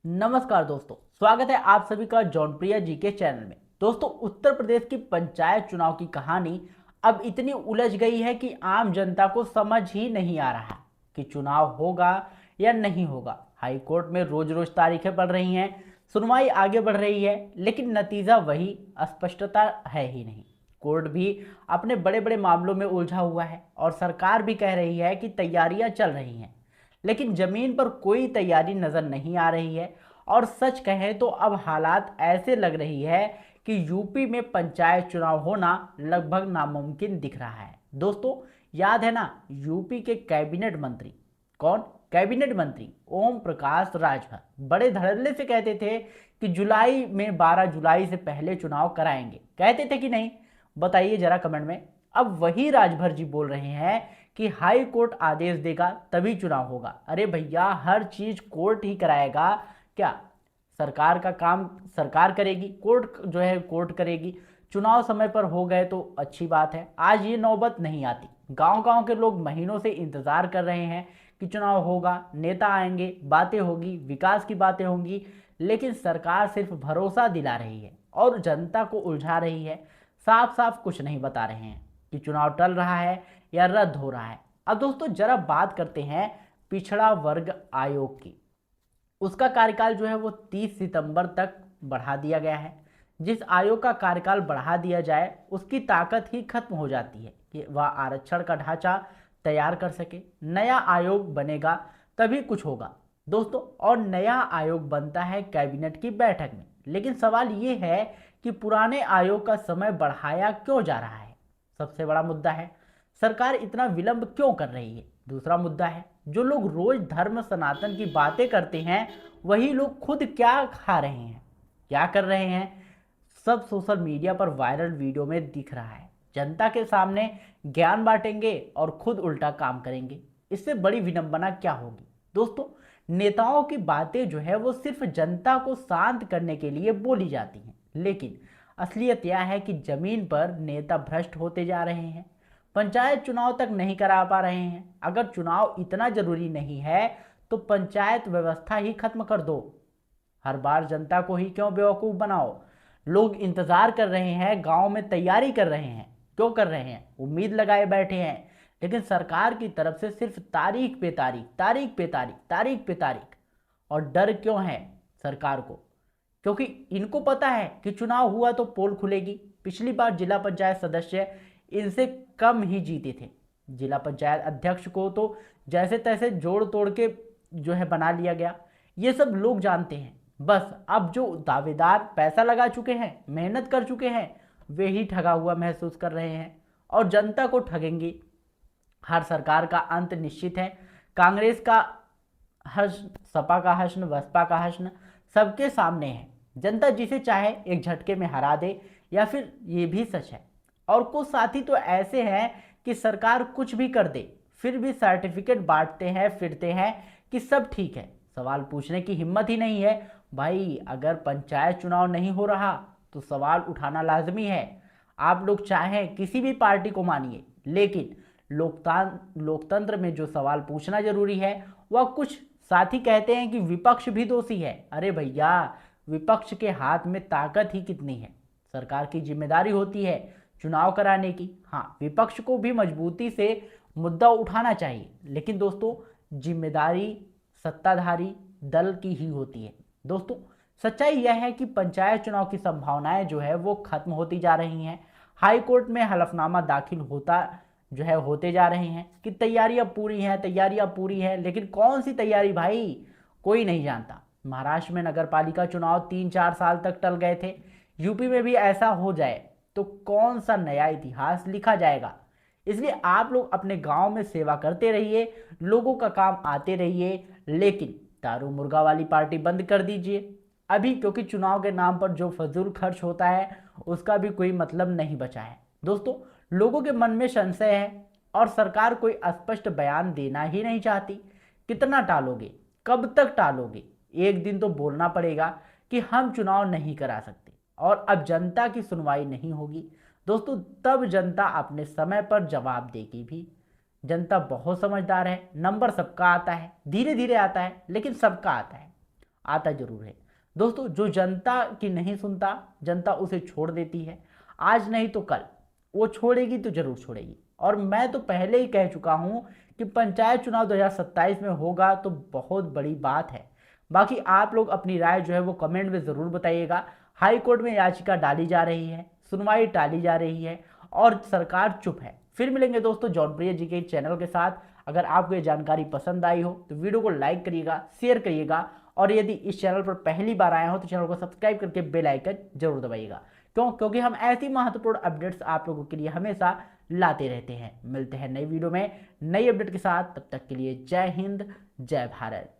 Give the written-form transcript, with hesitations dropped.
नमस्कार दोस्तों, स्वागत है आप सभी का जौनप्रिया जी के चैनल में। दोस्तों, उत्तर प्रदेश की पंचायत चुनाव की कहानी अब इतनी उलझ गई है कि आम जनता को समझ ही नहीं आ रहा कि चुनाव होगा या नहीं होगा। हाई कोर्ट में रोज रोज तारीखें बढ़ रही हैं, सुनवाई आगे बढ़ रही है, लेकिन नतीजा वही, अस्पष्टता है ही नहीं। कोर्ट भी अपने बड़े बड़े मामलों में उलझा हुआ है और सरकार भी कह रही है कि तैयारियां चल रही हैं, लेकिन जमीन पर कोई तैयारी नजर नहीं आ रही है। और सच कहें तो अब हालात ऐसे लग रही है कि यूपी में पंचायत चुनाव होना लगभग नामुमकिन दिख रहा है। दोस्तों, याद है ना, यूपी के कैबिनेट मंत्री, कौन, कैबिनेट मंत्री ओम प्रकाश राजभर बड़े धड़ल्ले से कहते थे कि जुलाई में 12 जुलाई से पहले चुनाव कराएंगे। कहते थे कि नहीं? बताइए जरा कमेंट में। अब वही राजभर जी बोल रहे हैं कि हाई कोर्ट आदेश देगा तभी चुनाव होगा। अरे भैया, हर चीज कोर्ट ही कराएगा क्या? सरकार का काम सरकार करेगी, कोर्ट जो है कोर्ट करेगी। चुनाव समय पर हो गए तो अच्छी बात है, आज ये नौबत नहीं आती। गांव गांव के लोग महीनों से इंतजार कर रहे हैं कि चुनाव होगा, नेता आएंगे, बातें होगी, विकास की बातें होंगी, लेकिन सरकार सिर्फ भरोसा दिला रही है और जनता को उलझा रही है। साफ साफ कुछ नहीं बता रहे हैं कि चुनाव टल रहा है या रद्द हो रहा है। अब दोस्तों, जरा बात करते हैं पिछड़ा वर्ग आयोग की। उसका कार्यकाल जो है वो 30 सितंबर तक बढ़ा दिया गया है। जिस आयोग का कार्यकाल बढ़ा दिया जाए उसकी ताकत ही खत्म हो जाती है कि वह आरक्षण का ढांचा तैयार कर सके। नया आयोग बनेगा तभी कुछ होगा दोस्तों, और नया आयोग बनता है कैबिनेट की बैठक में। लेकिन सवाल ये है कि पुराने आयोग का समय बढ़ाया क्यों जा रहा है, सबसे बड़ा मुद्दा है। सरकार इतना विलंब क्यों कर रही है, दूसरा मुद्दा है। जो लोग रोज धर्म सनातन की बातें करते हैं, वही लोग खुद क्या खा रहे हैं, क्या कर रहे हैं, सब सोशल मीडिया पर वायरल वीडियो में दिख रहा है। जनता के सामने ज्ञान बांटेंगे और खुद उल्टा काम करेंगे। इससे बड़ी विडंबना क्या होगी दोस्तों? नेताओं की बातें जो है वो सिर्फ जनता को शांत करने के लिए बोली जाती हैं, लेकिन असलियत यह है कि जमीन पर नेता भ्रष्ट होते जा रहे हैं, पंचायत चुनाव तक नहीं करा पा रहे हैं। अगर चुनाव इतना जरूरी नहीं है तो पंचायत व्यवस्था ही खत्म कर दो। हर बार जनता को ही क्यों बेवकूफ बनाओ? लोग इंतजार कर रहे हैं, गांव में तैयारी कर रहे हैं। क्यों कर रहे हैं? उम्मीद लगाए बैठे हैं, लेकिन सरकार की तरफ से सिर्फ तारीख पे तारीख, तारीख पे तारीख, तारीख पे तारीख। और डर क्यों है सरकार को? क्योंकि इनको पता है कि चुनाव हुआ तो पोल खुलेगी। पिछली बार जिला पंचायत सदस्य इनसे कम ही जीते थे। जिला पंचायत अध्यक्ष को तो जैसे तैसे जोड़ तोड़ के जो है बना लिया गया। ये सब लोग जानते हैं। बस अब जो दावेदार पैसा लगा चुके हैं, मेहनत कर चुके हैं, वे ही ठगा हुआ महसूस कर रहे हैं और जनता को ठगेंगे। हर सरकार का अंत निश्चित है। कांग्रेस का हश्न, सपा का हश्न, बसपा का हश्न सबके सामने है। जनता जिसे चाहे एक झटके में हरा दे, या फिर ये भी सच है। और कुछ साथी तो ऐसे हैं कि सरकार कुछ भी कर दे फिर भी सर्टिफिकेट बांटते हैं फिरते हैं कि सब ठीक है। सवाल पूछने की हिम्मत ही नहीं है। भाई, अगर पंचायत चुनाव नहीं हो रहा तो सवाल उठाना लाजमी है। आप लोग चाहें किसी भी पार्टी को मानिए, लेकिन लोकतंत्र में जो सवाल पूछना जरूरी है वह कुछ साथी कहते हैं कि विपक्ष भी दोषी है। अरे भैया, विपक्ष के हाथ में ताकत ही कितनी है? सरकार की जिम्मेदारी होती है चुनाव कराने की। हाँ, विपक्ष को भी मजबूती से मुद्दा उठाना चाहिए, लेकिन दोस्तों जिम्मेदारी सत्ताधारी दल की ही होती है। दोस्तों, सच्चाई यह है कि पंचायत चुनाव की संभावनाएं जो है वो खत्म होती जा रही हैं। हाई कोर्ट में हलफनामा दाखिल होता जो है होते जा रहे हैं कि तैयारियां पूरी हैं, तैयारियां पूरी हैं, लेकिन कौन सी तैयारी भाई, कोई नहीं जानता। महाराष्ट्र में नगर पालिका चुनाव 3-4 साल तक टल गए थे। यूपी में भी ऐसा हो जाए तो कौन सा नया इतिहास लिखा जाएगा? इसलिए आप लोग अपने गांव में सेवा करते रहिए, लोगों का काम आते रहिए, लेकिन दारू मुर्गा वाली पार्टी बंद कर दीजिए अभी, क्योंकि चुनाव के नाम पर जो फजूल खर्च होता है उसका भी कोई मतलब नहीं बचा है। दोस्तों, लोगों के मन में संशय है और सरकार कोई स्पष्ट बयान देना ही नहीं चाहती। कितना टालोगे, कब तक टालोगे? एक दिन तो बोलना पड़ेगा कि हम चुनाव नहीं करा सकते और अब जनता की सुनवाई नहीं होगी। दोस्तों, तब जनता अपने समय पर जवाब देगी भी। जनता बहुत समझदार है, नंबर सबका आता है, धीरे धीरे आता है, लेकिन सबका आता है। आता जरूर है। दोस्तों, जो जनता की नहीं सुनता, जनता उसे छोड़ देती है। आज नहीं तो कल वो छोड़ेगी तो जरूर छोड़ेगी। और मैं तो पहले ही कह चुका हूं कि पंचायत चुनाव 2027 में होगा तो बहुत बड़ी बात है। बाकी आप लोग अपनी राय जो है वो कमेंट में ज़रूर बताइएगा। हाई कोर्ट में याचिका डाली जा रही है, सुनवाई टाली जा रही है और सरकार चुप है। फिर मिलेंगे दोस्तों जॉनप्रिय जी के चैनल के साथ। अगर आपको ये जानकारी पसंद आई हो तो वीडियो को लाइक करिएगा, शेयर करिएगा और यदि इस चैनल पर पहली बार आए हो तो चैनल को सब्सक्राइब करके बेल आइकन जरूर दबाइएगा। क्योंकि हम ऐसी महत्वपूर्ण अपडेट्स आप लोगों के लिए हमेशा लाते रहते हैं। मिलते हैं नई वीडियो में नई अपडेट के साथ, तब तक के लिए जय हिंद, जय भारत।